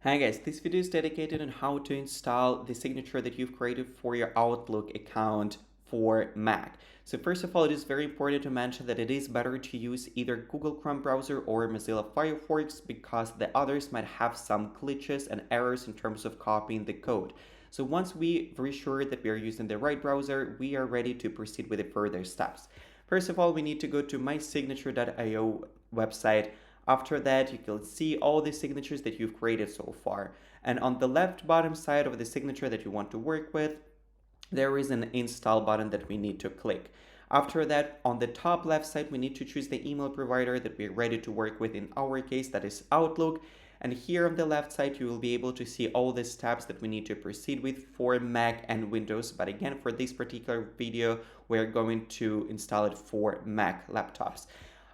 Hi guys, this video is dedicated on how to install the signature that you've created for your Outlook account for Mac. So first of all, it is very important to mention that it is better to use either Google Chrome browser or Mozilla Firefox because the others might have some glitches and errors in terms of copying the code. So once we reassure that we are using the right browser, we are ready to proceed with the further steps. First of all, we need to go to MySignature.io website. After that, you can see all the signatures that you've created so far. And on the left bottom side of the signature that you want to work with, there is an install button that we need to click. After that, on the top left side, we need to choose the email provider that we're ready to work with. In our case, that is Outlook. And here on the left side, you will be able to see all the steps that we need to proceed with for Mac and Windows. But again, for this particular video, we're going to install it for Mac laptops.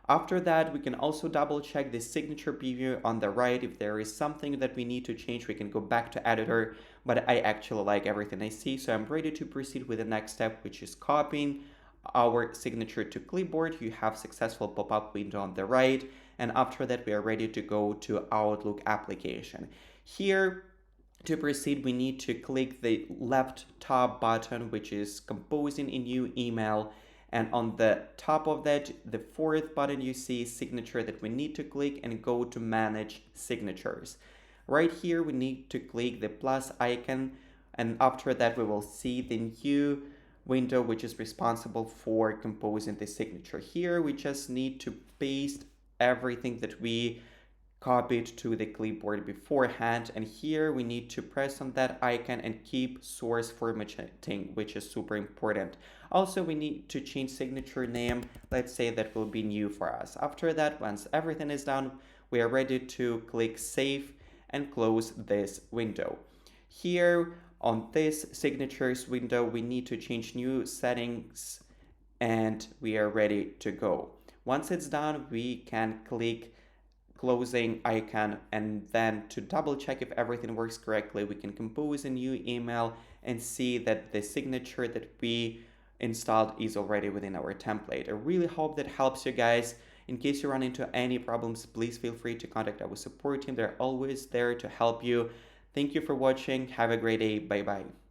After that, we can also double check the signature preview on the right. If there is something that we need to change, we can go back to editor, but I actually like everything I see. So I'm ready to proceed with the next step, which is copying our signature to Clipboard. You have successful pop-up window on the right. And after that, we are ready to go to Outlook application. Here, to proceed, we need to click the left top button, which is composing a new email. And on the top of that, the fourth button you see signature that we need to click and go to manage signatures. Right here, we need to click the plus icon. And after that, we will see the new window, which is responsible for composing the signature. Here, we just need to paste everything that we copied to the clipboard beforehand, and here we need to press on that icon and keep source formatting, which is super important. Also, we need to change signature name. Let's say that will be new for us. After that, once everything is done, we are ready to click save and close this window. Here on this signatures window, we need to change new settings and we are ready to go. Once it's done, we can click closing icon, and then to double check if everything works correctly, we can compose a new email and see that the signature that we installed is already within our template. I really hope that helps you guys. In case you run into any problems, please feel free to contact our support team. They're always there to help you. Thank you for watching. Have a great day. Bye bye.